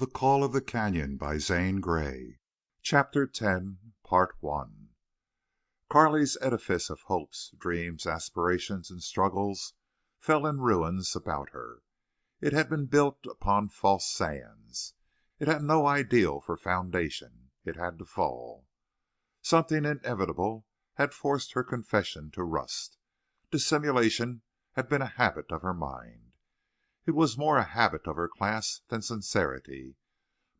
The Call of the Canyon by Zane Grey. Chapter 10, Part 1. Carley's edifice of hopes, dreams, aspirations, and struggles fell in ruins about her. It had been built upon false sands. It had no ideal for foundation. It had to fall. Something inevitable had forced her confession to rust. Dissimulation had been a habit of her mind. It was more a habit of her class than sincerity,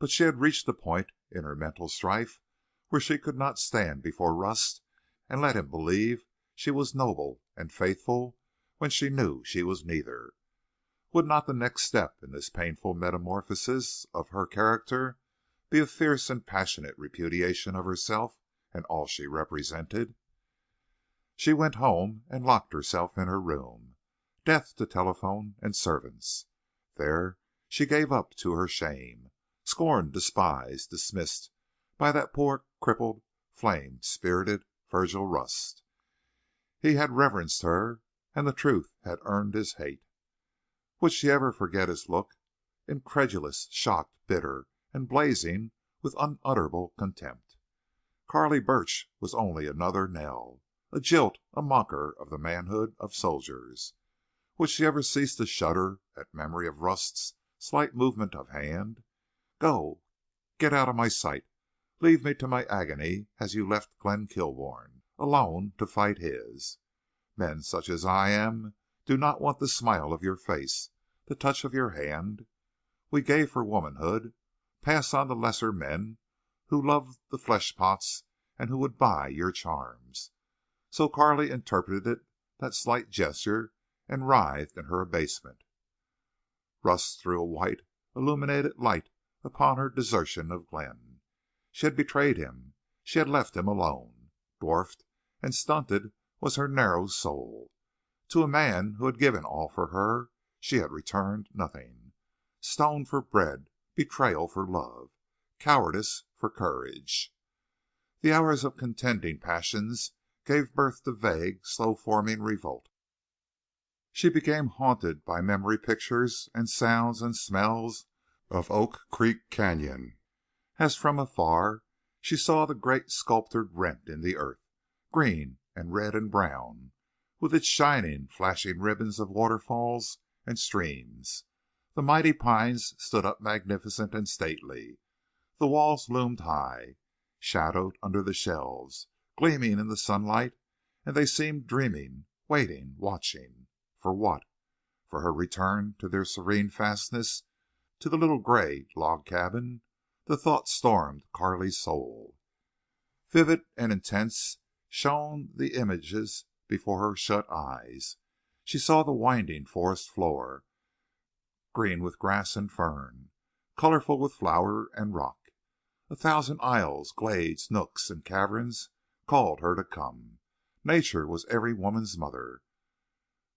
but she had reached a point in her mental strife where she could not stand before Rust and let him believe she was noble and faithful when she knew she was neither. Would not the next step in this painful metamorphosis of her character be a fierce and passionate repudiation of herself and all she represented? She went home and locked herself in her room. Death to telephone and servants. There she gave up to her shame, scorned, despised, dismissed by that poor, crippled, flame-spirited Virgil Rust. He had reverenced her, and the truth had earned his hate. Would she ever forget his look, incredulous, shocked, bitter, and blazing with unutterable contempt? Carley Burch was only another Nell, a jilt, a mocker of the manhood of soldiers. Would she ever cease to shudder at memory of Rust's slight movement of hand? Go, get out of my sight. Leave me to my agony as you left Glen Kilbourne, alone to fight his. Men such as I am do not want the smile of your face, the touch of your hand. We gave for womanhood. Pass on the lesser men who loved the flesh pots and who would buy your charms. So Carley interpreted that slight gesture and writhed in her abasement. Rust threw a white, illuminated light upon her desertion of Glen. She had betrayed him. She had left him alone. Dwarfed and stunted was her narrow soul. To a man who had given all for her, she had returned nothing. Stone for bread, betrayal for love, cowardice for courage. The hours of contending passions gave birth to vague, slow-forming revolt. She became haunted by memory pictures and sounds and smells of Oak Creek Canyon. As from afar she saw the great sculptured rent in the earth, green and red and brown, with its shining, flashing ribbons of waterfalls and streams. The mighty pines stood up magnificent and stately. The walls loomed high, shadowed under the shelves, gleaming in the sunlight, and they seemed dreaming, waiting, watching. For what? For her return to their serene fastness, to the little gray log cabin? The thought stormed Carley's soul. Vivid and intense shone the images before her shut eyes. She saw the winding forest floor, green with grass and fern, colorful with flower and rock. A thousand aisles, glades, nooks, and caverns called her to come. Nature was every woman's mother.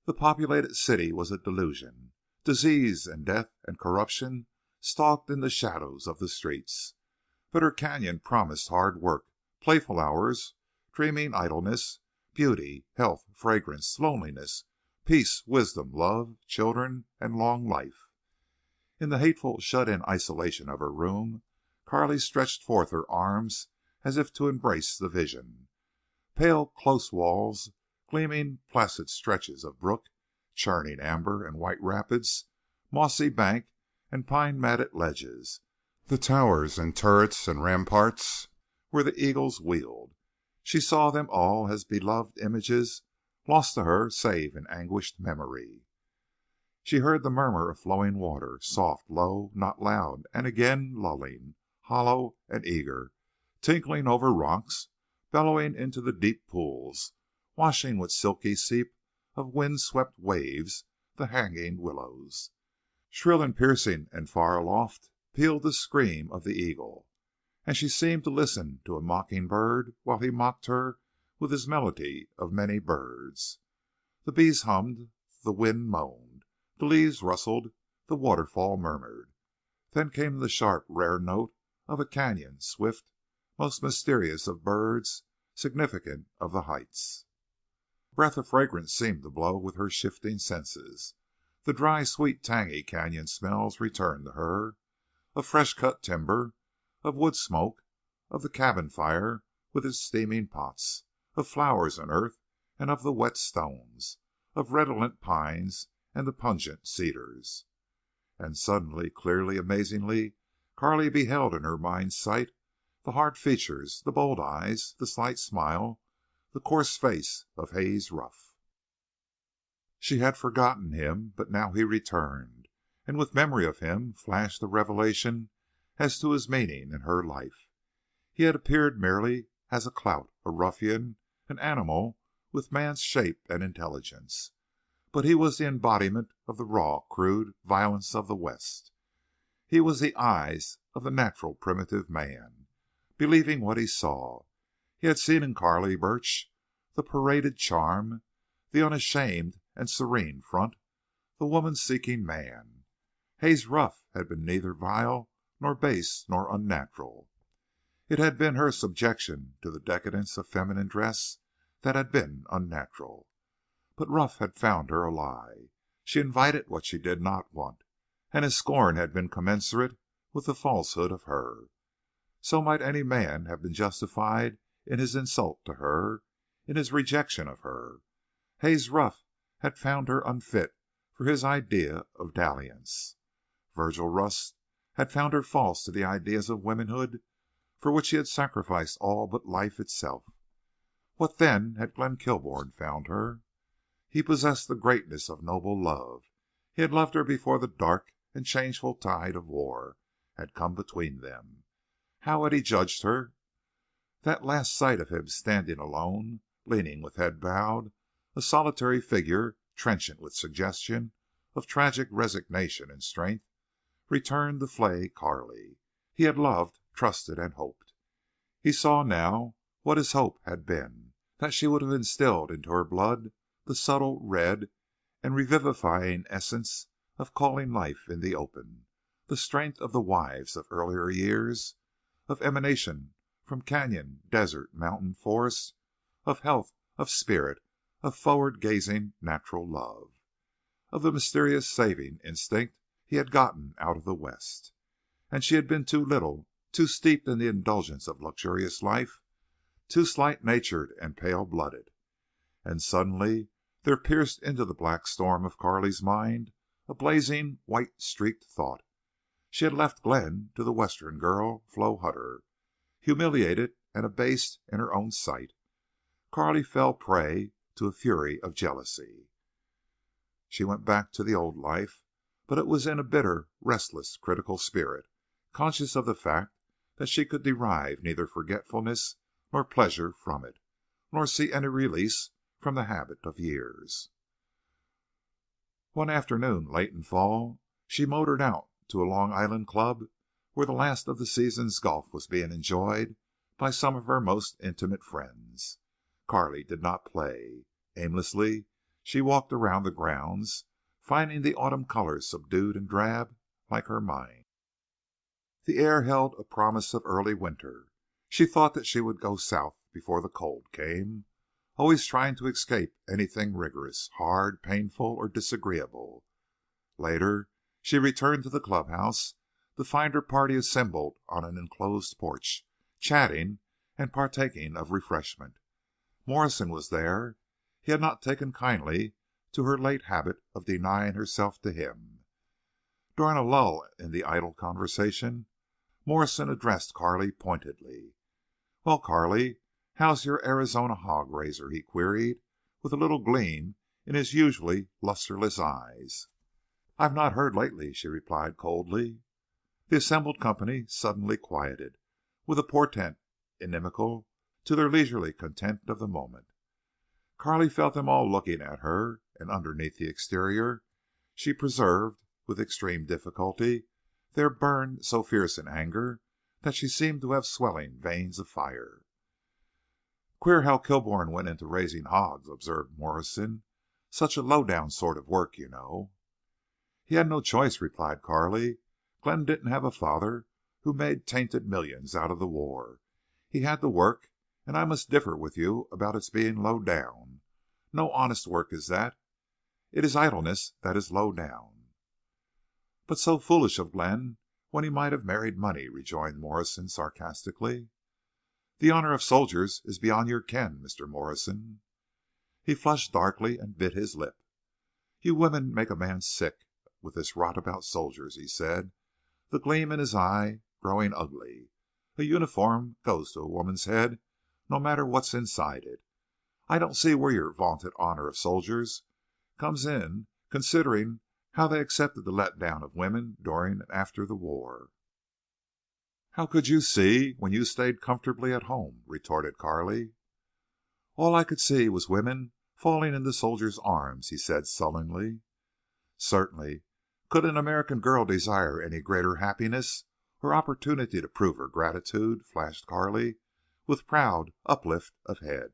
The populated city was a delusion. Disease and death and corruption stalked in the shadows of the streets. But her canyon promised hard work, playful hours, dreaming idleness, beauty, health, fragrance, loneliness, peace, wisdom, love, children, and long life. In the hateful, shut-in isolation of her room, Carley stretched forth her arms as if to embrace the vision. Pale, close walls, gleaming, placid stretches of brook, churning amber and white rapids, mossy bank and pine-matted ledges, the towers and turrets and ramparts where the eagles wheeled. She saw them all as beloved images lost to her save in anguished memory. She heard the murmur of flowing water, soft, low, not loud, and again lulling, hollow and eager, tinkling over rocks, bellowing into the deep pools, washing with silky seep of wind-swept waves the hanging willows. Shrill and piercing and far aloft pealed the scream of the eagle, and she seemed to listen to a mocking bird while he mocked her with his melody of many birds. The bees hummed, the wind moaned, the leaves rustled, the waterfall murmured. Then came the sharp, rare note of a canyon, swift, most mysterious of birds, significant of the heights. A breath of fragrance seemed to blow with her shifting senses. The dry, sweet, tangy canyon smells returned to her. of fresh-cut timber, of wood smoke, of the cabin fire with its steaming pots, of flowers and earth, and of the wet stones, of redolent pines and the pungent cedars. And suddenly, clearly, amazingly, Carley beheld in her mind's sight the hard features, the bold eyes, the slight smile, the coarse face of Haze Ruff. She had forgotten him, but now he returned, and with memory of him flashed a revelation as to his meaning in her life. He had appeared merely as a clout, a ruffian, an animal with man's shape and intelligence. But he was the embodiment of the raw, crude violence of the West. He was the eyes of the natural primitive man, believing what he saw. He had seen in Carley Burch the paraded charm, the unashamed and serene front, the woman-seeking man. Haze Ruff had been neither vile nor base nor unnatural. It had been her subjection to the decadence of feminine dress that had been unnatural. But Ruff had found her a lie. She invited what she did not want, and his scorn had been commensurate with the falsehood of her. So might any man have been justified in his insult to her, in his rejection of her. Haze Ruff had found her unfit for his idea of dalliance. Virgil Rust had found her false to the ideas of womanhood for which he had sacrificed all but life itself. What then had Glenn Kilbourne found her? He possessed the greatness of noble love. He had loved her before the dark and changeful tide of war had come between them. How had he judged her? That last sight of him standing alone, leaning with head bowed, a solitary figure trenchant with suggestion of tragic resignation and strength, returned to flay Carley. He had loved, trusted, and hoped. He saw now what his hope had been, that she would have instilled into her blood the subtle, red, and revivifying essence of calling life in the open, the strength of the wives of earlier years, of emanation from canyon, desert, mountain, forest, of health, of spirit, of forward-gazing natural love, of the mysterious saving instinct he had gotten out of the West. And she had been too little, too steeped in the indulgence of luxurious life, too slight-natured and pale-blooded. And suddenly there pierced into the black storm of Carley's mind a blazing, white-streaked thought. She had left Glenn to the Western girl, Flo Hutter, humiliated and abased in her own sight. Carley fell prey to a fury of jealousy. She went back to the old life, but it was in a bitter, restless, critical spirit, conscious of the fact that she could derive neither forgetfulness nor pleasure from it, nor see any release from the habit of years. One afternoon late in fall she motored out to a Long Island club where the last of the season's golf was being enjoyed by some of her most intimate friends. Carley did not play. Aimlessly she walked around the grounds, finding the autumn colors subdued and drab like her mind. The air held a promise of early winter. She thought that she would go south before the cold came, always trying to escape anything rigorous, hard, painful, or disagreeable. Later she returned to the clubhouse to find her party assembled on an enclosed porch, chatting and partaking of refreshment. Morrison was there. He had not taken kindly to her late habit of denying herself to him. During a lull in the idle conversation, Morrison addressed Carley pointedly. "Well, Carley, how's your Arizona hog raiser?" he queried, with a little gleam in his usually lusterless eyes. "I've not heard lately," she replied coldly. The assembled company suddenly quieted, with a portent inimical to their leisurely content of the moment. Carley felt them all looking at her, and underneath the exterior she preserved with extreme difficulty there burned so fierce an anger that she seemed to have swelling veins of fire. "Queer how Kilbourne went into raising hogs," observed Morrison. "Such a low-down sort of work, you know." "He had no choice," replied Carley. "Glenn didn't have a father who made tainted millions out of the war. He had to work, and I must differ with you about its being low down. No honest work is that. It is idleness that is low down." "But so foolish of Glenn when he might have married money," rejoined Morrison, sarcastically. "The honor of soldiers is beyond your ken, Mr. Morrison." He flushed darkly and bit his lip. "You women make a man sick with this rot about soldiers," he said, the gleam in his eye growing ugly. "A uniform goes to a woman's head no matter what's inside it. I don't see where your vaunted honor of soldiers comes in, considering how they accepted the let down of women during and after the war." "How could you see when you stayed comfortably at home?" retorted Carley. "All I could see was women falling into soldiers' arms," he said, sullenly. "Certainly. Could an American girl desire any greater happiness or opportunity to prove her gratitude?" flashed Carley, with proud uplift of head.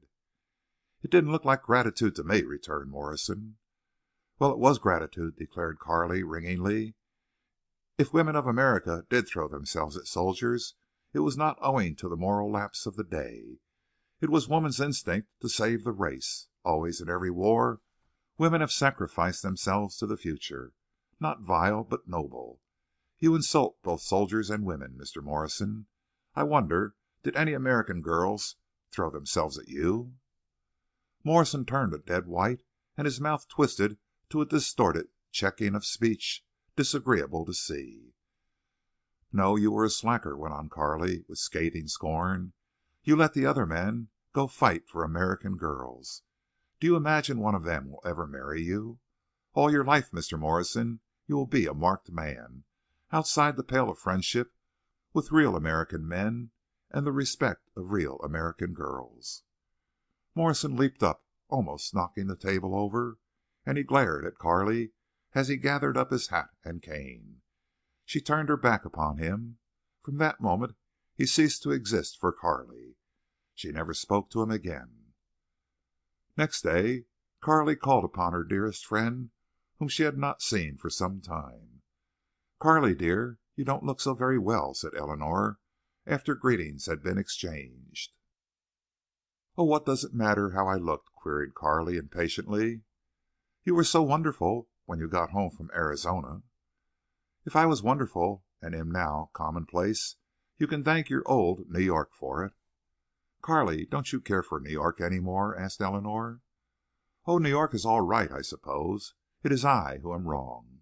"It didn't look like gratitude to me," returned Morrison. "Well, it was gratitude," declared Carley, ringingly. "If women of America did throw themselves at soldiers, it was not owing to the moral lapse of the day. It was woman's instinct to save the race. Always in every war women have sacrificed themselves to the future. Not vile, but noble. You insult both soldiers and women, Mr. Morrison. I wonder, did any American girls throw themselves at you?" Morrison turned a dead white, and his mouth twisted to a distorted checking of speech disagreeable to see. "No, you were a slacker," went on Carley, with scathing scorn. "You let the other men go fight for American girls. Do you imagine one of them will ever marry you? All your life, Mr. Morrison, you will be a marked man, outside the pale of friendship with real American men and the respect of real American girls." Morrison leaped up, almost knocking the table over, and he glared at Carley as he gathered up his hat and cane. She turned her back upon him. From that moment he ceased to exist for Carley. She never spoke to him again. Next day Carley called upon her dearest friend, whom she had not seen for some time. "Carley, dear, you don't look so very well," said Eleanor, after greetings had been exchanged. "Oh, what does it matter how I looked?" queried Carley, impatiently. "You were so wonderful when you got home from Arizona." "If I was wonderful and am now commonplace, you can thank your old New York for it." "Carley, don't you care for New York any more?" asked Eleanor. "Oh, New York is all right, I suppose. It is I who am wrong."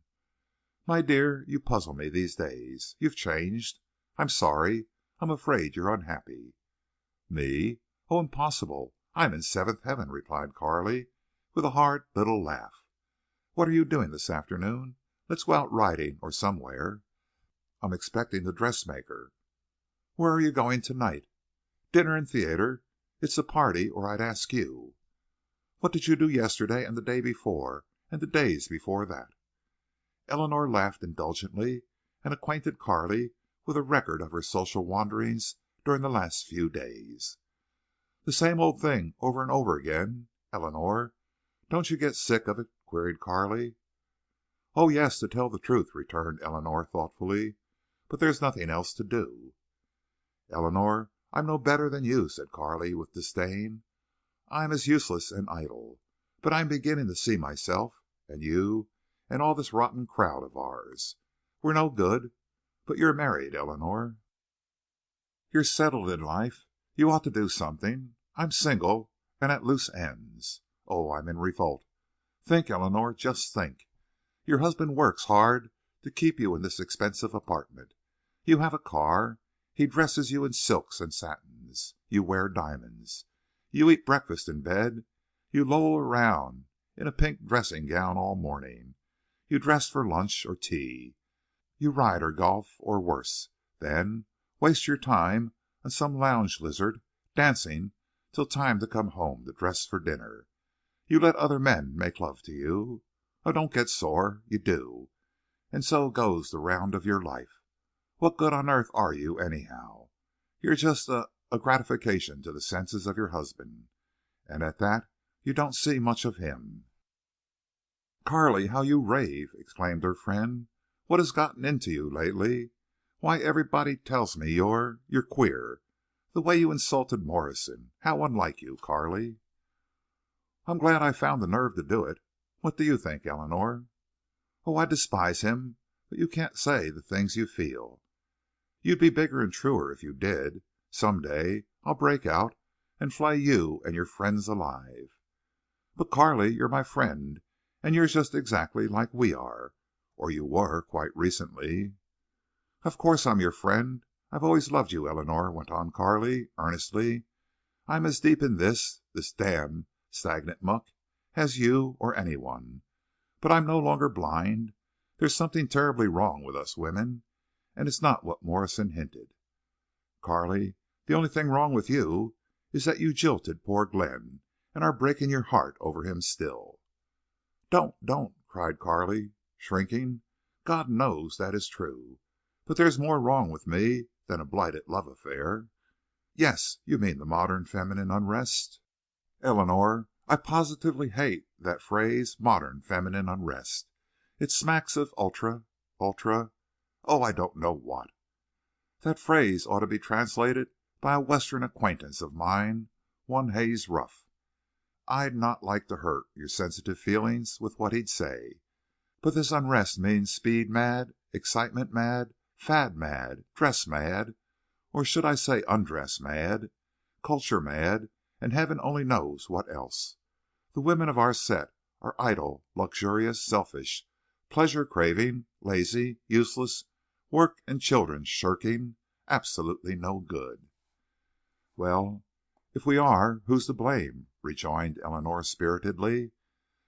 "My dear, you puzzle me these days. You've changed. I'm sorry. I'm afraid you're unhappy." "Me? Oh, impossible. I'm in seventh heaven," replied Carley, with a hard little laugh. "What are you doing this afternoon? Let's go out riding or somewhere." "I'm expecting the dressmaker." "Where are you going tonight?" "Dinner and theater. It's a party, or I'd ask you." "What did you do yesterday and the day before and the days before that?" Eleanor laughed indulgently and acquainted Carley with a record of her social wanderings during the last few days. "The same old thing over and over again, Eleanor. Don't you get sick of it?" queried Carley. "Oh, yes, to tell the truth," returned Eleanor, thoughtfully. "But there's nothing else to do." "Eleanor, I'm no better than you," said Carley, with disdain. "I'm as useless and idle. But I'm beginning to see myself and you and all this rotten crowd of ours. We're no good. But you're married, Eleanor. You're settled in life. You ought to do something. I'm single and at loose ends. Oh, I'm in revolt. Think, Eleanor, just think. Your husband works hard to keep you in this expensive apartment. You have a car. He dresses you in silks and satins. You wear diamonds. You eat breakfast in bed. You loll around in a pink dressing gown all morning. You dress for lunch or tea. You ride or golf or worse. Then waste your time on some lounge lizard, dancing till time to come home to dress for dinner. You let other men make love to you. Oh, don't get sore. You do. And so goes the round of your life. What good on earth are you, anyhow? You're just a gratification to the senses of your husband. And at that you don't see much of him." "Carley, how you rave!" exclaimed her friend. "What has gotten into you lately? Why, everybody tells me you're queer. The way you insulted Morrison. How unlike you, Carley." "I'm glad I found the nerve to do it. What do you think, Eleanor?" "Oh, I despise him. But you can't say the things you feel. You'd be bigger and truer if you did. Some day I'll break out and flay you and your friends alive." "But, Carley, you're my friend, and you're just exactly like we are. Or you were, quite recently." "Of course I'm your friend. I've always loved you, Eleanor," went on Carley, earnestly. "I'm as deep in this damn stagnant muck as you or anyone. But I'm no longer blind. There's something terribly wrong with us women, and it's not what Morrison hinted. Carley, the only thing wrong with you is that you jilted poor Glenn and are breaking your heart over him still." "Don't," cried Carley, shrinking. "God knows that is true. But there's more wrong with me than a blighted love affair." "Yes. You mean the modern feminine unrest?" "Eleanor, I positively hate that phrase, modern feminine unrest. It smacks of ultra—oh, I don't know what. That phrase ought to be translated by a Western acquaintance of mine, one Hayes Ruff. I'd not like to hurt your sensitive feelings with what he'd say. But this unrest means speed mad, excitement mad, fad mad, dress mad, or should I say undress mad, culture mad, and heaven only knows what else. The women of our set are idle, luxurious, selfish, pleasure-craving, lazy, useless, work and children shirking, absolutely no good." "Well, if we are, who's to blame?" rejoined Eleanor spiritedly.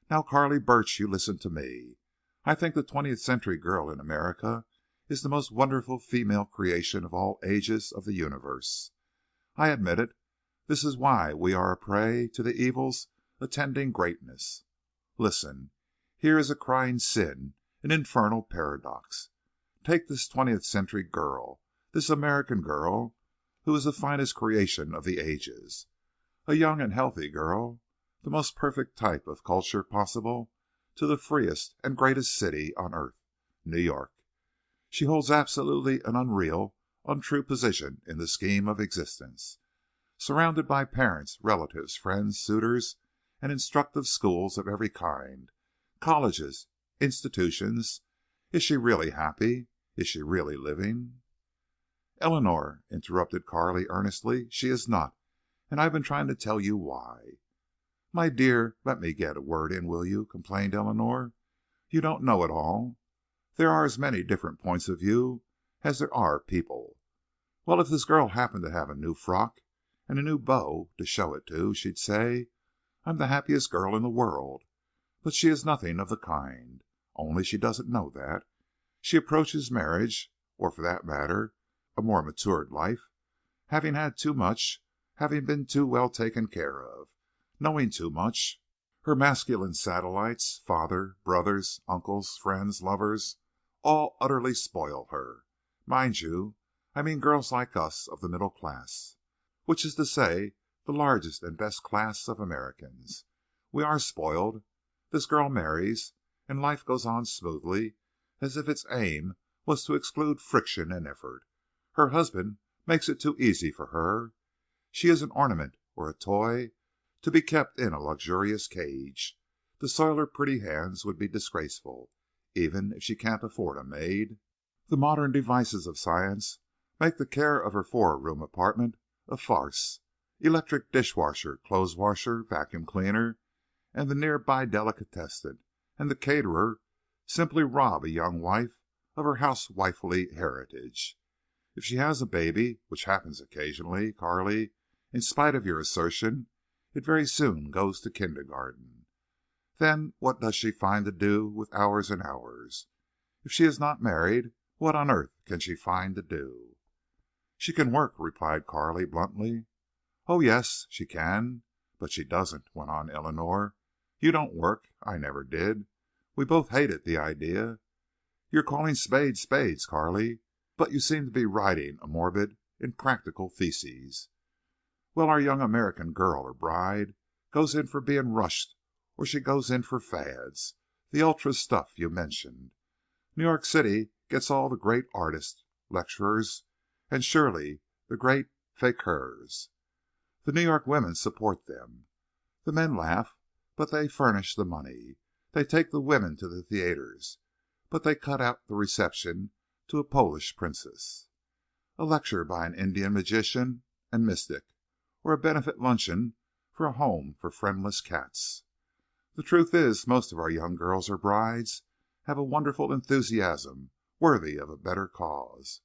"Now, Carley Burch, you listen to me. I think the 20th century girl in America is the most wonderful female creation of all ages of the universe. I admit it. This is why we are a prey to the evils attending greatness. Listen. Here is a crying sin, an infernal paradox. Take this 20th century girl, this American girl, who is the finest creation of the ages. A young and healthy girl, the most perfect type of culture possible to the freest and greatest city on earth, New York. She holds absolutely an unreal, untrue position in the scheme of existence. Surrounded by parents, relatives, friends, suitors, and instructive schools of every kind, colleges, institutions, is she really happy? Is she really living?" "Eleanor," interrupted Carley, earnestly, "she is not. And I've been trying to tell you why." "My dear, let me get a word in, will you?" complained Eleanor. "You don't know it all. There are as many different points of view as there are people. Well, if this girl happened to have a new frock and a new beau to show it to, she'd say, 'I'm the happiest girl in the world.' But she is nothing of the kind. Only she doesn't know that. She approaches marriage, or for that matter, a more matured life, having had too much, having been too well taken care of, knowing too much. Her masculine satellites, father, brothers, uncles, friends, lovers, all utterly spoil her. Mind you, I mean girls like us of the middle class, which is to say the largest and best class of Americans. We are spoiled. This girl marries, and life goes on smoothly, as if its aim was to exclude friction and effort. Her husband makes it too easy for her. She is an ornament or a toy to be kept in a luxurious cage. To soil her pretty hands would be disgraceful, even if she can't afford a maid. The modern devices of science make the care of her 4-room apartment a farce. Electric dishwasher, clothes washer, vacuum cleaner, and the nearby delicatessen, and the caterer simply rob a young wife of her housewifely heritage. If she has a baby, which happens occasionally, Carley, in spite of your assertion, it very soon goes to kindergarten. Then what does she find to do with hours and hours? If she is not married, what on earth can she find to do?" "She can work," replied Carley, bluntly. "Oh, yes, she can. But she doesn't," went on Eleanor. "You don't work. I never did. We both hated the idea. You're calling spades spades, Carley, but you seem to be riding a morbid, impractical thesis. Well, our young American girl or bride goes in for being rushed, or she goes in for fads, the ultra stuff you mentioned. New York City gets all the great artists, lecturers, and surely the great fakers. The New York women support them. The men laugh, but they furnish the money. They take the women to the theaters, but they cut out the reception to a Polish princess. a lecture by an Indian magician and mystic, or a benefit luncheon for a home for friendless cats. The truth is, most of our young girls or brides have a wonderful enthusiasm worthy of a better cause.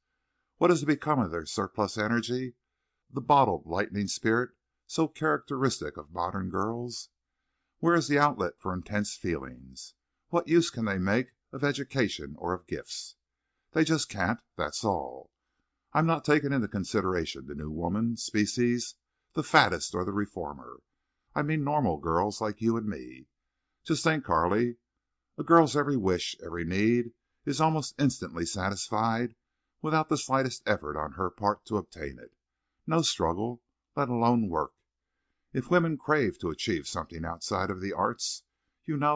What is to become of their surplus energy, the bottled lightning spirit so characteristic of modern girls? Where is the outlet for intense feelings? What use can they make of education or of gifts? They just can't, that's all. I'm not taking into consideration the new woman species, the faddist or the reformer. I mean normal girls like you and me. Just think, Carley, a girl's every wish, every need, is almost instantly satisfied without the slightest effort on her part to obtain it. No struggle, let alone work. If women crave to achieve something outside of the arts,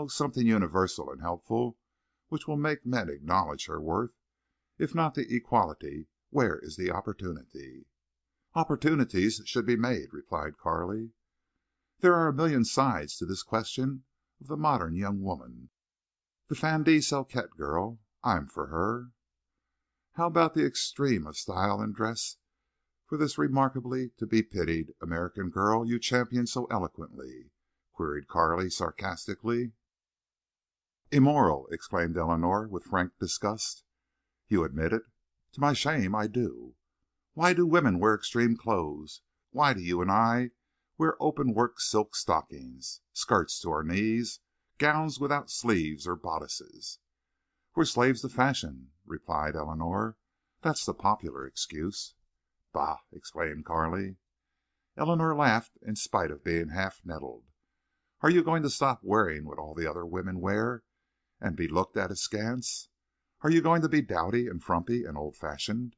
something universal and helpful, which will make men acknowledge her worth, if not the equality, where is the opportunity? Opportunities should be made, replied Carley. There are a million sides to this question of the modern young woman. The fin de siècle girl, I'm for her. How about the extreme of style and dress for this remarkably to be pitied American girl you champion so eloquently? Queried Carley sarcastically. Immoral, exclaimed Eleanor with frank disgust. You admit it? To my shame, I do. Why do women wear extreme clothes? Why do you and I wear open-work silk stockings, skirts to our knees, gowns without sleeves or bodices? We're slaves to fashion, replied Eleanor. That's the popular excuse. Bah! exclaimed Carley. Eleanor laughed in spite of being half nettled. Are you going to stop wearing what all the other women wear and be looked at askance? Are you going to be dowdy and frumpy and old-fashioned?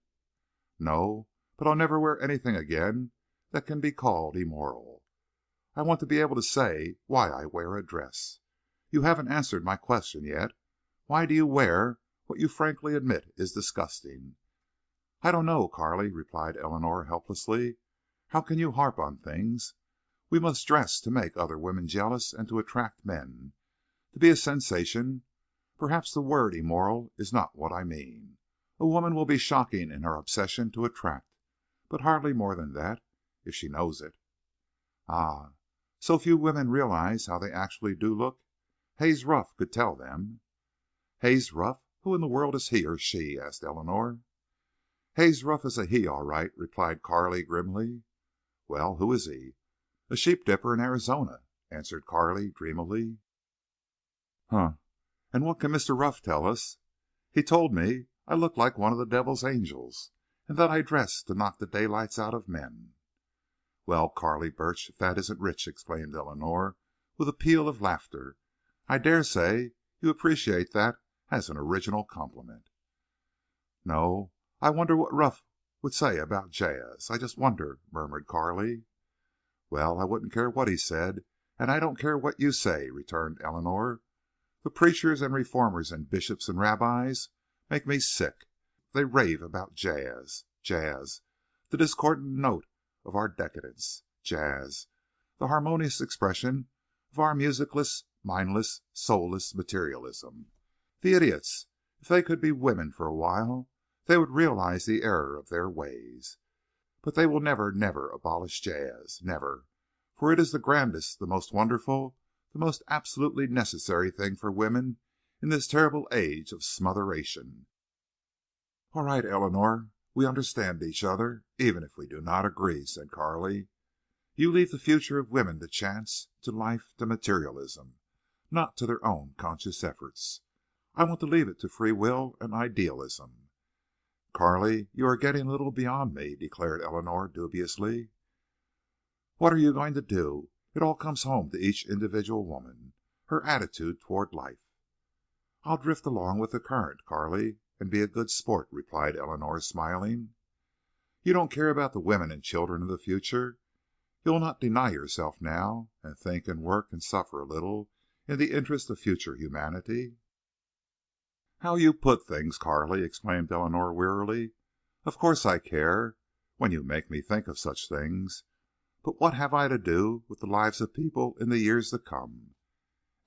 No, but I'll never wear anything again that can be called immoral. I want to be able to say why I wear a dress. You haven't answered my question yet. Why do you wear what you frankly admit is disgusting? I don't know, Carley, replied Eleanor helplessly. How can you harp on things? We must dress to make other women jealous and to attract men. To be a sensation. Perhaps the word immoral is not what I mean. A woman will be shocking in her obsession to attract, but hardly more than that, if she knows it. Ah, so few women realize how they actually do look? Hayes Ruff could tell them. Hayes Ruff? Who in the world is he or she? Asked Eleanor. Hayes Ruff is a he, all right, replied Carley grimly. Well, who is he? A sheep dipper in Arizona, answered Carley dreamily. Huh. And what can Mr. Ruff tell us? He told me I looked like one of the devil's angels, and that I dressed to knock the daylights out of men. Well, Carley Burch, if that isn't rich, exclaimed Eleanor, with a peal of laughter. I dare say you appreciate that as an original compliment. No, I wonder what Ruff would say about jazz. I just wonder, murmured Carley. Well, I wouldn't care what he said, and I don't care what you say, returned Eleanor. The preachers and reformers and bishops and rabbis make me sick. They rave about jazz. Jazz, the discordant note of our decadence. Jazz, the harmonious expression of our musicless, mindless, soulless materialism. The idiots! If they could be women for a while, they would realize the error of their ways. But they will never, never abolish jazz. Never. For it is the grandest, the most wonderful, the most absolutely necessary thing for women in this terrible age of smotheration. All right, Eleanor, we understand each other, even if we do not agree, said Carley. You leave the future of women to chance, to life, to materialism, not to their own conscious efforts. I want to leave it to free will and idealism. Carley, you are getting a little beyond me, declared Eleanor dubiously. What are you going to do? It all comes home to each individual woman, her attitude toward life. I'll drift along with the current, Carley, and be a good sport, replied Eleanor, smiling. You don't care about the women and children of the future? You'll not deny yourself now, and think and work and suffer a little in the interest of future humanity? How you put things, Carley, exclaimed Eleanor wearily. Of course I care, when you make me think of such things. But what have I to do with the lives of people in the years to come?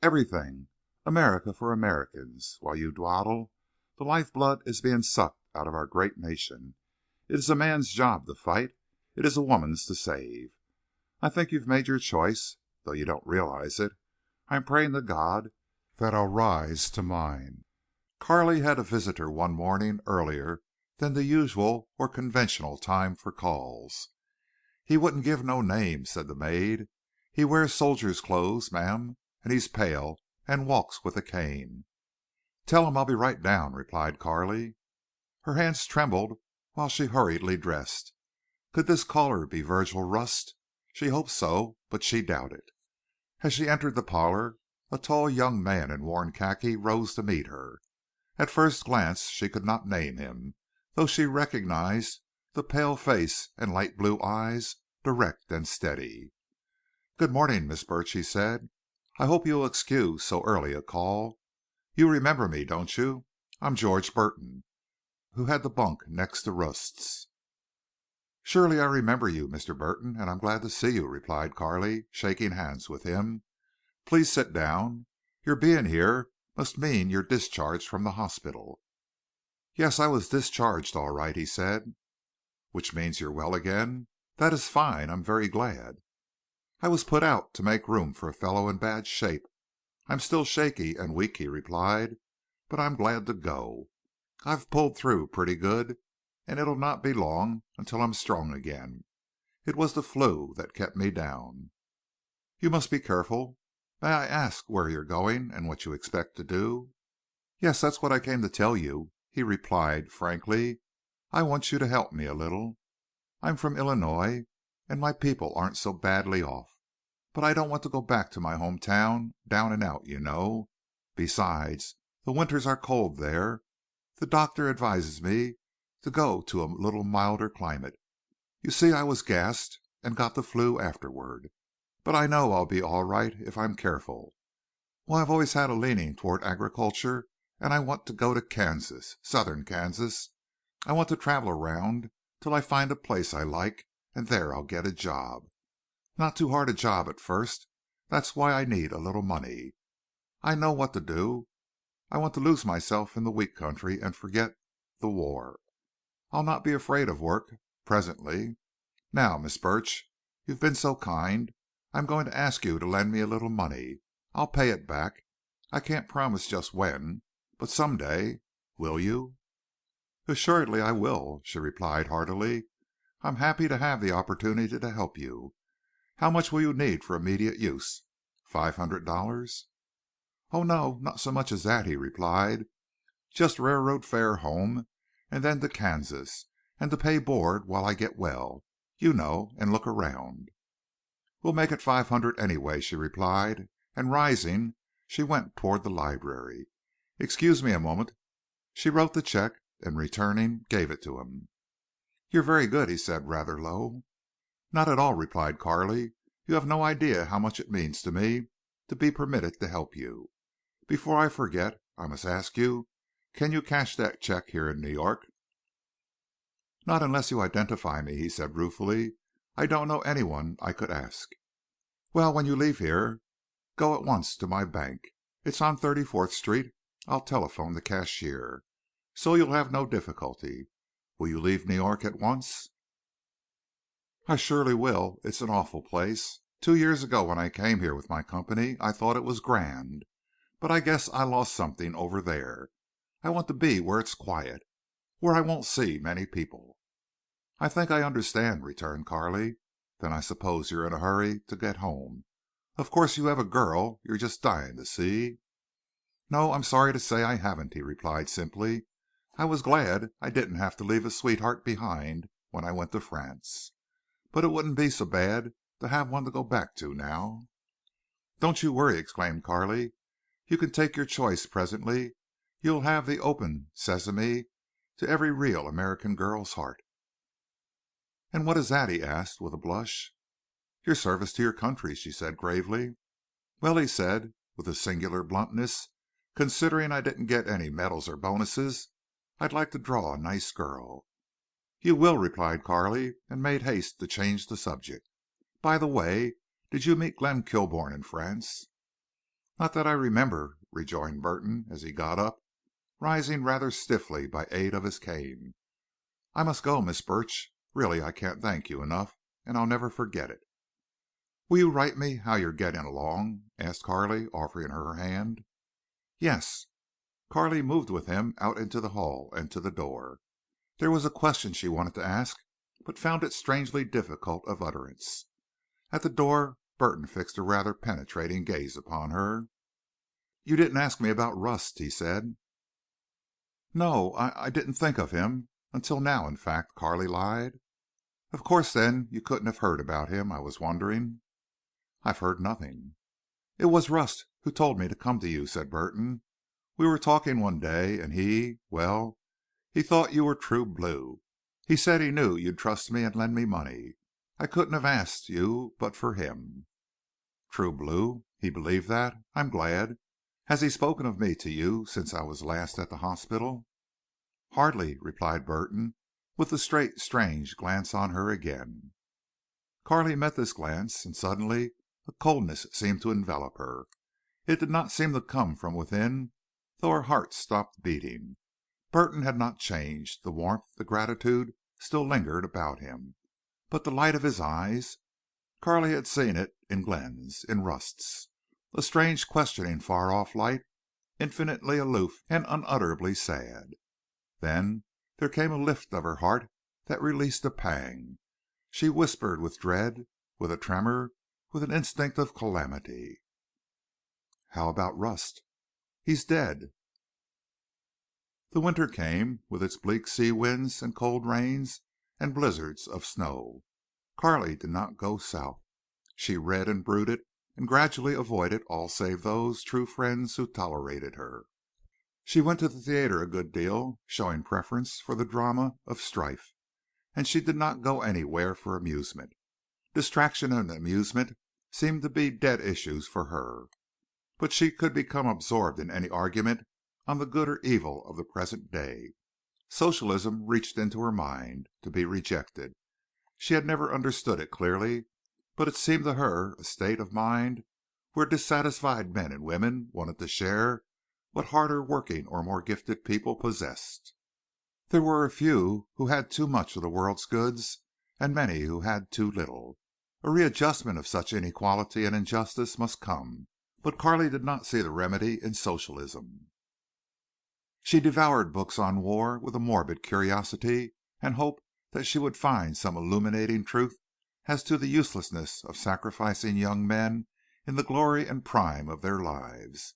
Everything. America for Americans. While you dawdle, the lifeblood is being sucked out of our great nation. It is a man's job to fight. It is a woman's to save. I think you've made your choice, though you don't realize it. I'm praying to God that I'll rise to mine." Carley had a visitor one morning earlier than the usual or conventional time for calls. "He wouldn't give no name," said the maid. "He wears soldier's clothes, ma'am, and he's pale and walks with a cane." "Tell him I'll be right down," replied Carley. Her hands trembled while she hurriedly dressed. Could this caller be Virgil Rust? She hoped so, but she doubted. As she entered the parlor, a tall young man in worn khaki rose to meet her. At first glance she could not name him, though she recognized the pale face and light blue eyes, direct and steady. "Good morning, Miss Burch," he said. "I hope you'll excuse so early a call. You remember me, don't you? I'm George Burton, who had the bunk next to Rust's." "Surely I remember you, Mr. Burton, and I'm glad to see you," replied Carley, shaking hands with him. "Please sit down. Your being here must mean you're discharged from the hospital." "Yes, I was discharged all right," he said. "Which means you're well again. That is fine. I'm very glad." "I was put out to make room for a fellow in bad shape. I'm still shaky and weak," he replied, "but I'm glad to go. I've pulled through pretty good, and it'll not be long until I'm strong again. It was the flu that kept me down." "You must be careful. May I ask where you're going and what you expect to do?" "Yes, that's what I came to tell you," he replied, frankly. "I want you to help me a little. I'm from Illinois, and my people aren't so badly off. But I don't want to go back to my home town, down and out, you know. Besides, the winters are cold there. The doctor advises me to go to a little milder climate. You see, I was gassed and got the flu afterward. But I know I'll be all right if I'm careful. Well, I've always had a leaning toward agriculture, and I want to go to Kansas, southern Kansas. I want to travel around till I find a place I like, and there I'll get a job. Not too hard a job at first. That's why I need a little money. I know what to do. I want to lose myself in the wheat country and forget the war. I'll not be afraid of work presently. Now, Miss Burch, you've been so kind. I'm going to ask you to lend me a little money. I'll pay it back. I can't promise just when, but some day. Will you?" "Assuredly I will," she replied heartily. "I'm happy to have the opportunity to help you. How much will you need for immediate use? $500?" "Oh, no, not so much as that," he replied. "Just railroad fare home and then to Kansas, and to pay board while I get well, you know, and look around." "We'll make it $500 anyway," she replied, and rising, she went toward the library. "Excuse me a moment." She wrote the check, and returning, gave it to him. "You're very good," he said, rather low. "Not at all," replied Carley. "You have no idea how much it means to me to be permitted to help you. Before I forget, I must ask you, can you cash that check here in New York?" "Not unless you identify me," he said ruefully. "I don't know anyone I could ask." "Well, when you leave here, go at once to my bank. It's on 34th Street. I'll telephone the cashier. So you'll have no difficulty. Will you leave New York at once?" "I surely will. It's an awful place. 2 years ago when I came here with my company I thought it was grand. But I guess I lost something over there. I want to be where it's quiet, where I won't see many people." "I think I understand," returned Carley. "Then I suppose you're in a hurry to get home. Of course you have a girl you're just dying to see." "No, I'm sorry to say I haven't," he replied simply. "I was glad I didn't have to leave a sweetheart behind when I went to France. But it wouldn't be so bad to have one to go back to now." "Don't you worry," exclaimed Carley. "You can take your choice presently. You'll have the open sesame to every real American girl's heart." "And what is that?" he asked, with a blush. "Your service to your country," she said gravely. "Well," he said, with a singular bluntness, "considering I didn't get any medals or bonuses, I'd like to draw a nice girl." "You will," replied Carley, and made haste to change the subject. "By the way, did you meet Glenn Kilbourne in France?" "Not that I remember," rejoined Burton, as he got up, rising rather stiffly by aid of his cane. I must go, Miss Burch. Really, I can't thank you enough, and I'll never forget it." "Will you write me how you're getting along?" asked Carley, offering her hand. "Yes." Carley moved with him out into the hall and to the door. There was a question she wanted to ask, but found it strangely difficult of utterance. At the door Burton fixed a rather penetrating gaze upon her. "You didn't ask me about Rust," he said. "No, I didn't think of him until now, in fact," Carley lied. "Of course, then, you couldn't have heard about him. I was wondering." "I've heard nothing." "It was Rust who told me to come to you," said Burton. "We were talking one day, and well, he thought you were true blue. He said he knew you'd trust me and lend me money. I couldn't have asked you but for him." "True blue? He believed that? I'm glad. Has he spoken of me to you since I was last at the hospital?" "Hardly," replied Burton, with the straight, strange glance on her again. Carley met this glance, and suddenly a coldness seemed to envelop her. It did not seem to come from within, though her heart stopped beating. Burton had not changed. The warmth, the gratitude still lingered about him. But the light of his eyes, Carley had seen it in Glenn's, in Rust's. A strange, questioning, far-off light, infinitely aloof and unutterably sad. Then there came a lift of her heart that released a pang. She whispered with dread, with a tremor, with an instinct of calamity. "How about Rust?" "He's dead." The winter came, with its bleak sea winds and cold rains and blizzards of snow. Carley did not go south. She read and brooded, and gradually avoided all save those true friends who tolerated her. She went to the theater a good deal, showing preference for the drama of strife, and she did not go anywhere for amusement. Distraction and amusement seemed to be dead issues for her. But she could become absorbed in any argument on the good or evil of the present day. Socialism reached into her mind, to be rejected. She had never understood it clearly, but it seemed to her a state of mind where dissatisfied men and women wanted to share what harder working or more gifted people possessed. There were a few who had too much of the world's goods, and many who had too little. A readjustment of such inequality and injustice must come, but Carley did not see the remedy in socialism. She devoured books on war with a morbid curiosity and hope that she would find some illuminating truth as to the uselessness of sacrificing young men in the glory and prime of their lives.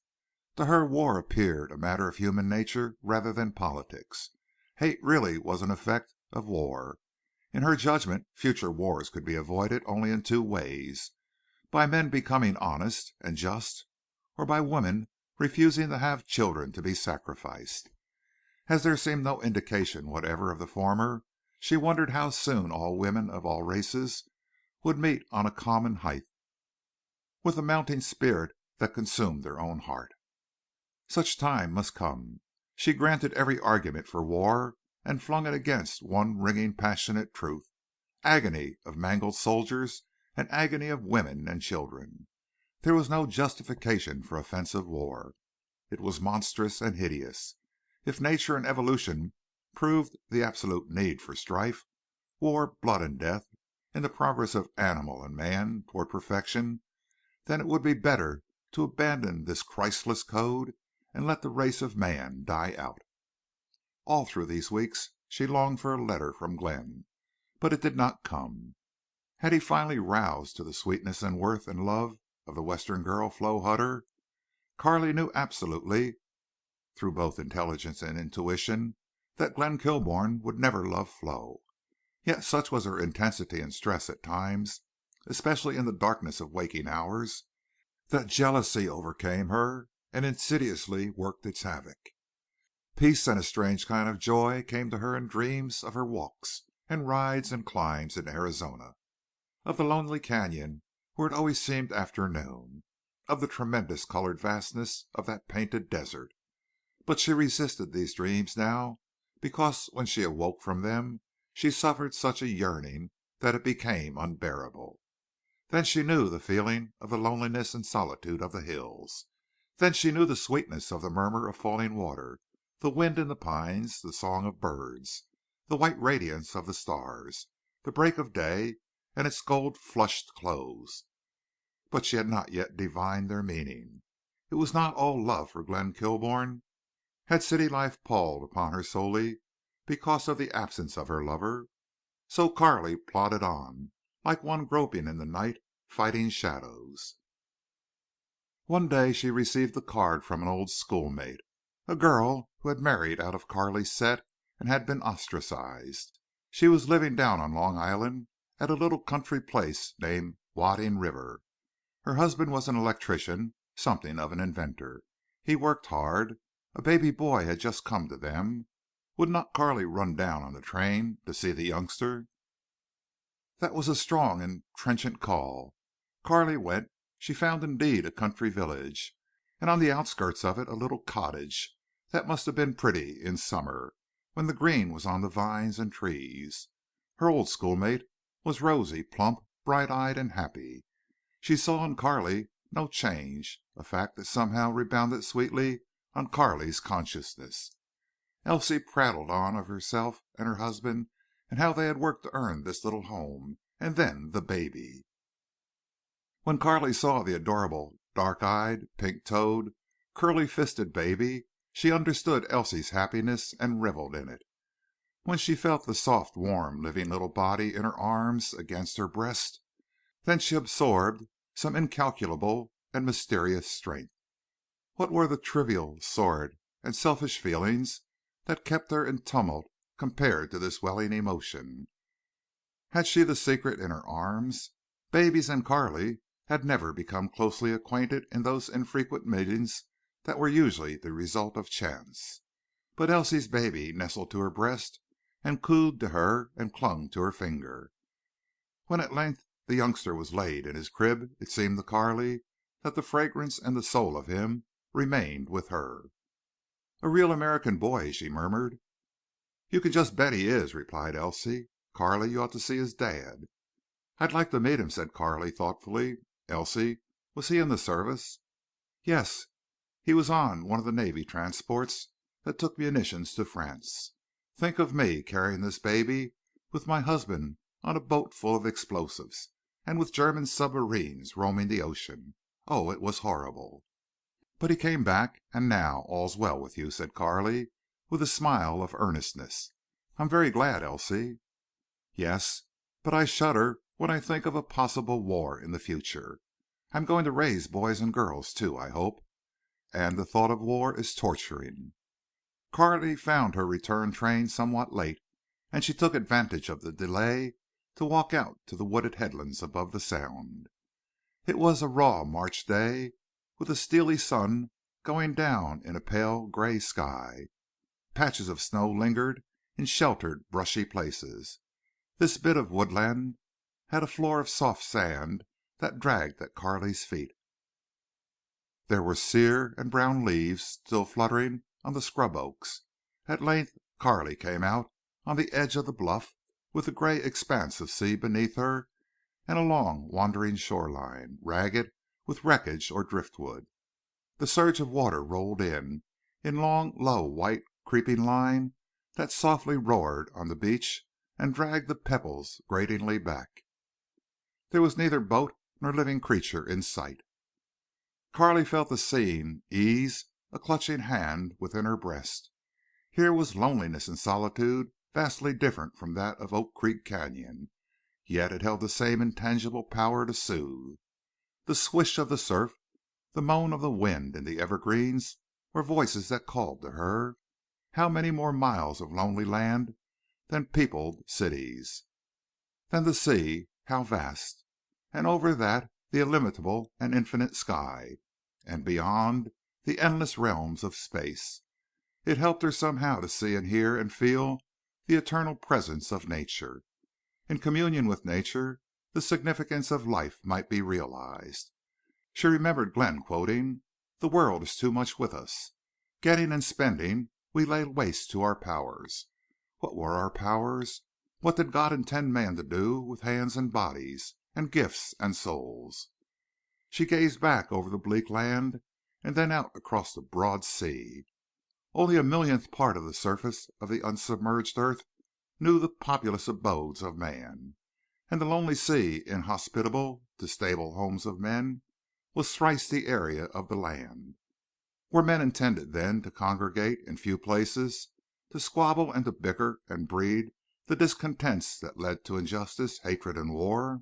To her war appeared a matter of human nature rather than politics. Hate really was an effect of war. In her judgment, future wars could be avoided only in two ways: by men becoming honest and just, or by women refusing to have children to be sacrificed. As there seemed no indication whatever of the former, she wondered how soon all women of all races would meet on a common height, with the mounting spirit that consumed their own heart. Such time must come. She granted every argument for war and flung it against one ringing, passionate truth: agony of mangled soldiers and agony of women and children. There was no justification for offensive war. It was monstrous and hideous. If nature and evolution proved the absolute need for strife, war, blood, and death in the progress of animal and man toward perfection, then it would be better to abandon this Christless code and let the race of man die out. All through these weeks she longed for a letter from Glenn, but it did not come. Had he finally roused to the sweetness and worth and love of the Western girl, Flo Hutter? Carley knew absolutely, through both intelligence and intuition, that Glenn Kilbourne would never love Flo. Yet such was her intensity and stress at times, especially in the darkness of waking hours, that jealousy overcame her and insidiously worked its havoc. Peace and a strange kind of joy came to her in dreams of her walks and rides and climbs in Arizona, of the lonely canyon where it always seemed afternoon, of the tremendous colored vastness of that painted desert. But she resisted these dreams now because when she awoke from them she suffered such a yearning that it became unbearable. Then she knew the feeling of the loneliness and solitude of the hills. Then she knew the sweetness of the murmur of falling water, the wind in the pines, the song of birds. the white radiance of the stars, the break of day, and its gold-flushed close. But she had not yet divined their meaning. It was not all love for Glenn Kilbourne. Had city life palled upon her solely because of the absence of her lover? So Carley plodded on, like one groping in the night, fighting shadows. One day she received a card from an old schoolmate, a girl who had married out of Carley's set and had been ostracized. She was living down on Long Island at a little country place named Wading River. Her husband was an electrician, something of an inventor. He worked hard. A baby boy had just come to them. Would not Carley run down on the train to see the youngster? That was a strong and trenchant call. Carley went. She found indeed a country village, and on the outskirts of it a little cottage that must have been pretty in summer, when the green was on the vines and trees. Her old schoolmate was rosy, plump, bright-eyed, and happy. She saw in Carley no change, a fact that somehow rebounded sweetly on Carley's consciousness. Elsie prattled on of herself and her husband and how they had worked to earn this little home, and then the baby. When Carley saw the adorable, dark-eyed, pink-toed, curly-fisted baby, she understood Elsie's happiness and reveled in it. When she felt the soft, warm, living little body in her arms against her breast, then she absorbed some incalculable and mysterious strength. What were the trivial, sordid, and selfish feelings that kept her in tumult compared to this welling emotion? Had she the secret in her arms? Babies and Carley had never become closely acquainted in those infrequent meetings that were usually the result of chance. But Elsie's baby nestled to her breast and cooed to her and clung to her finger. When at length the youngster was laid in his crib, it seemed to Carley that the fragrance and the soul of him remained with her. "A real American boy," she murmured. "You can just bet he is," replied Elsie. "Carley, you ought to see his dad." "I'd like to meet him," said Carley, thoughtfully. "Elsie, was he in the service?" "Yes. He was on one of the Navy transports that took munitions to France. Think of me carrying this baby with my husband on a boat full of explosives, and with German submarines roaming the ocean. Oh, it was horrible." "But he came back, and now all's well with you," said Carley, with a smile of earnestness. "I'm very glad, Elsie." "Yes, but I shudder when I think of a possible war in the future. I'm going to raise boys and girls, too, I hope. And the thought of war is torturing." Carley found her return train somewhat late, and she took advantage of the delay to walk out to the wooded headlands above the Sound. It was a raw March day, with a steely sun going down in a pale gray sky. Patches of snow lingered in sheltered, brushy places. This bit of woodland had a floor of soft sand that dragged at Carley's feet. There were sere and brown leaves still fluttering on the scrub oaks. At length Carley came out on the edge of the bluff, with the gray expanse of sea beneath her and a long wandering shoreline, ragged with wreckage or driftwood. The surge of water rolled in long, low, white, creeping line that softly roared on the beach and dragged the pebbles gratingly back. There was neither boat nor living creature in sight. Carley felt the scene ease a clutching hand within her breast. Here was loneliness and solitude vastly different from that of Oak Creek Canyon, yet it held the same intangible power to soothe. The swish of the surf, the moan of the wind in the evergreens were voices that called to her. How many more miles of lonely land than peopled cities? Then the sea, how vast! And over that the illimitable and infinite sky, and beyond the endless realms of space. It helped her somehow to see and hear and feel the eternal presence of nature. In communion with nature the significance of life might be realized. She remembered Glenn quoting, "The world is too much with us. Getting and spending, we lay waste to our powers." What were our powers? What did God intend man to do with hands and bodies, and gifts and souls? She gazed back over the bleak land and then out across the broad sea. Only a millionth part of the surface of the unsubmerged earth knew the populous abodes of man, and the lonely sea, inhospitable to stable homes of men, was thrice the area of the land. Were men intended, then, to congregate in few places, to squabble and to bicker and breed the discontents that led to injustice, hatred, and war?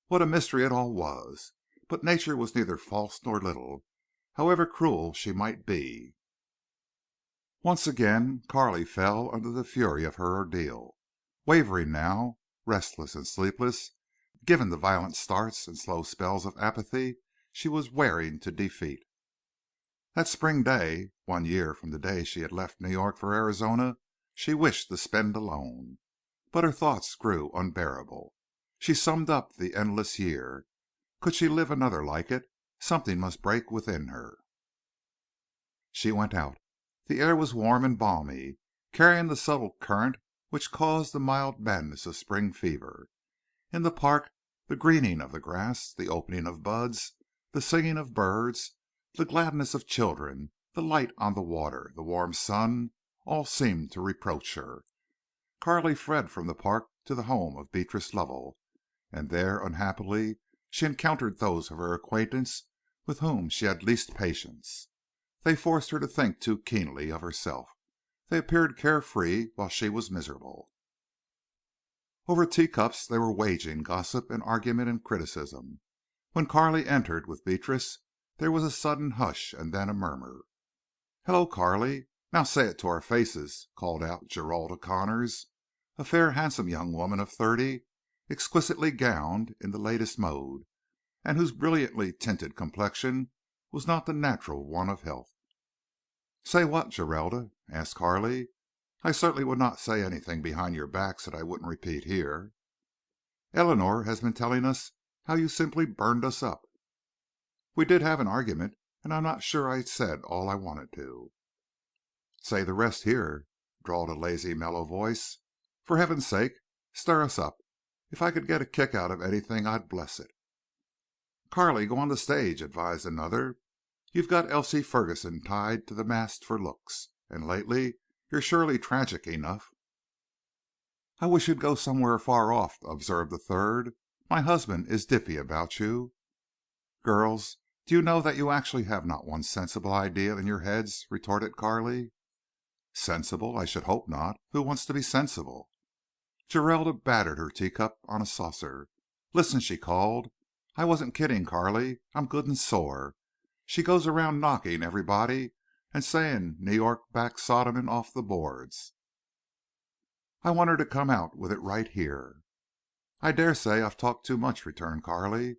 What a mystery it all was! But nature was neither false nor little, however cruel she might be. Once again Carley fell under the fury of her ordeal. Wavering now, restless and sleepless, given to violent starts and slow spells of apathy she was wearing to defeat. That spring day, 1 year from the day she had left New York for Arizona, she wished to spend alone. But her thoughts grew unbearable. She summed up the endless year. Could she live another like it? Something must break within her. She went out. The air was warm and balmy, carrying the subtle current which caused the mild madness of spring fever. In the park, the greening of the grass, the opening of buds, the singing of birds, the gladness of children, the light on the water, the warm sun, all seemed to reproach her. Carley fled from the park to the home of Beatrice Lovell, and there, unhappily, she encountered those of her acquaintance with whom she had least patience. They forced her to think too keenly of herself. They appeared carefree while she was miserable. Over teacups they were waging gossip and argument and criticism. When Carley entered with Beatrice, there was a sudden hush and then a murmur. "Hello, Carley. Now say it to our faces," called out Geralda Connors, a fair, handsome young woman of 30, exquisitely gowned in the latest mode, and whose brilliantly tinted complexion was not the natural one of health. "Say what, Geralda?" asked Carley. "I certainly would not say anything behind your backs that I wouldn't repeat here." "Eleanor has been telling us how you simply burned us up." "We did have an argument, and I'm not sure I said all I wanted to." "Say the rest here," drawled a lazy, mellow voice. "For heaven's sake, stir us up. If I could get a kick out of anything I'd bless it." "Carley, go on the stage," advised another. "You've got Elsie Ferguson tied to the mast for looks. And lately you're surely tragic enough." "I wish you'd go somewhere far off," observed a third. "My husband is dippy about you." "Girls, do you know that you actually have not one sensible idea in your heads?" retorted Carley. "Sensible? I should hope not. Who wants to be sensible?" Geralda battered her teacup on a saucer. "Listen," she called. "I wasn't kidding, Carley. I'm good and sore. She goes around knocking everybody and saying New York backed Sodom off the boards. I want her to come out with it right here." "I dare say I've talked too much," returned Carley.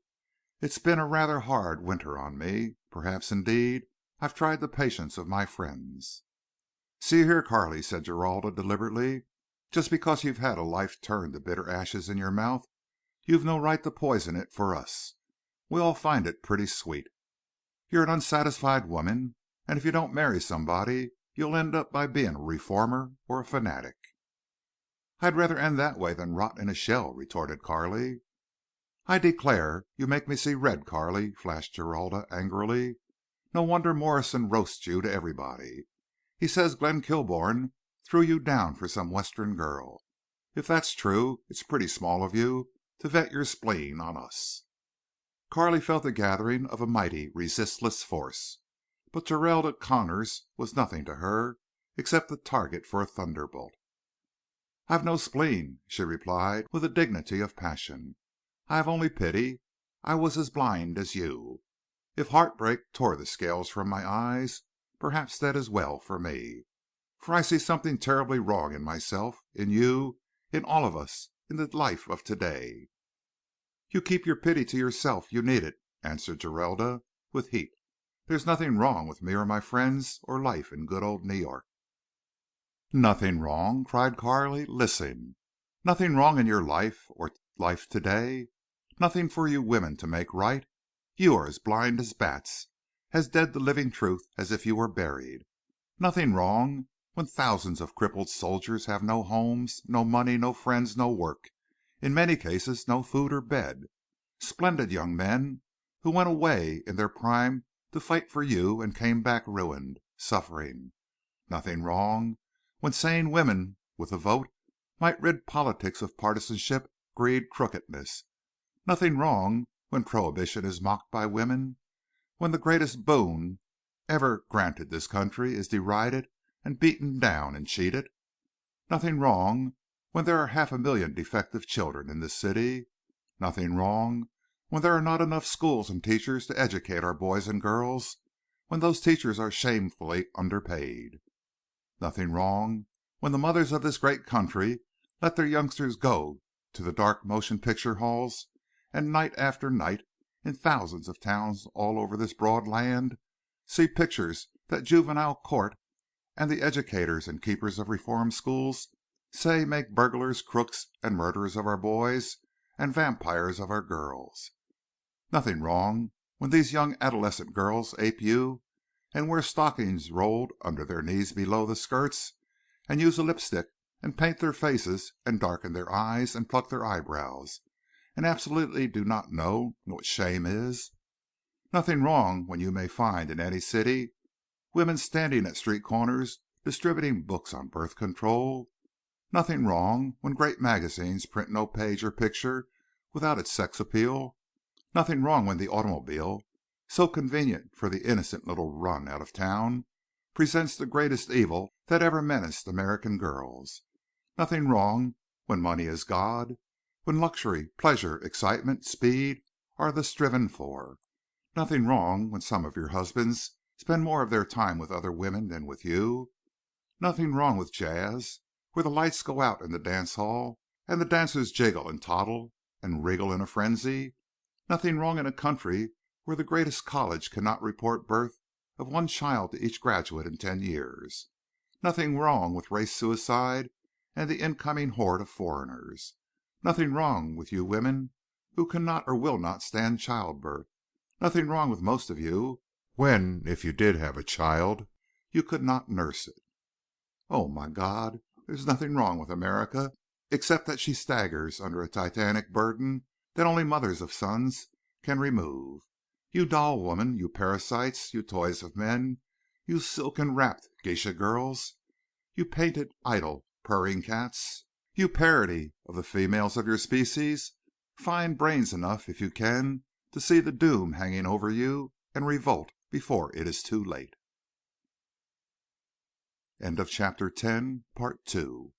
"It's been a rather hard winter on me. Perhaps, indeed, I've tried the patience of my friends." "See here, Carley," said Geralda deliberately. "Just because you've had a life turned to bitter ashes in your mouth, you've no right to poison it for us. We all find it pretty sweet. You're an unsatisfied woman, and if you don't marry somebody you'll end up by being a reformer or a fanatic." "I'd rather end that way than rot in a shell," retorted Carley. "I declare you make me see red, Carley," flashed Geralda angrily. "No wonder Morrison roasts you to everybody. He says Glenn Kilbourne threw you down for some Western girl. If that's true, it's pretty small of you to vent your spleen on us." Carley felt the gathering of a mighty, resistless force. But Geralda Connors was nothing to her except the target for a thunderbolt. "I've no spleen," she replied with the dignity of passion. "I have only pity. I was as blind as you. If heartbreak tore the scales from my eyes, perhaps that is well for me. For I see something terribly wrong in myself, in you, in all of us, in the life of today." "You keep your pity to yourself. You need it," answered Geralda with heat. "There's nothing wrong with me or my friends or life in good old New York." "Nothing wrong?" cried Carley. "Listen. Nothing wrong in your life or life today? Nothing for you women to make right? You are as blind as bats, as dead to living truth as if you were buried. Nothing wrong when thousands of crippled soldiers have no homes, no money, no friends, no work, in many cases no food or bed. Splendid young men who went away in their prime to fight for you and came back ruined, suffering. Nothing wrong when sane women with a vote might rid politics of partisanship, greed, crookedness. Nothing wrong when prohibition is mocked by women, when the greatest boon ever granted this country is derided and beaten down and cheated. Nothing wrong when there are 500,000 defective children in this city. Nothing wrong when there are not enough schools and teachers to educate our boys and girls, when those teachers are shamefully underpaid. Nothing wrong when the mothers of this great country let their youngsters go to the dark motion picture halls and night after night in thousands of towns all over this broad land see pictures that juvenile court and the educators and keepers of reform schools say make burglars, crooks, and murderers of our boys and vampires of our girls. Nothing wrong when these young adolescent girls ape you and wear stockings rolled under their knees below the skirts and use a lipstick and paint their faces and darken their eyes and pluck their eyebrows and absolutely do not know what shame is. Nothing wrong when you may find in any city women standing at street corners distributing books on birth control. Nothing wrong when great magazines print no page or picture without its sex appeal. Nothing wrong when the automobile, so convenient for the innocent little run out of town, presents the greatest evil that ever menaced American girls. Nothing wrong when money is God, when luxury, pleasure, excitement, speed are the striven for. Nothing wrong when some of your husbands spend more of their time with other women than with you. Nothing wrong with jazz, where the lights go out in the dance hall and the dancers jiggle and toddle and wriggle in a frenzy. Nothing wrong in a country where the greatest college cannot report birth of one child to each graduate in 10 years. Nothing wrong with race suicide and the incoming horde of foreigners. Nothing wrong with you women who cannot or will not stand childbirth. Nothing wrong with most of you when, if you did have a child, you could not nurse it. Oh, my God, there's nothing wrong with America except that she staggers under a titanic burden that only mothers of sons can remove. You doll woman, you parasites, you toys of men, you silken-wrapped geisha girls, you painted, idle, purring cats, you parody of the females of your species, find brains enough, if you can, to see the doom hanging over you and revolt before it is too late. End of chapter 10, part 2.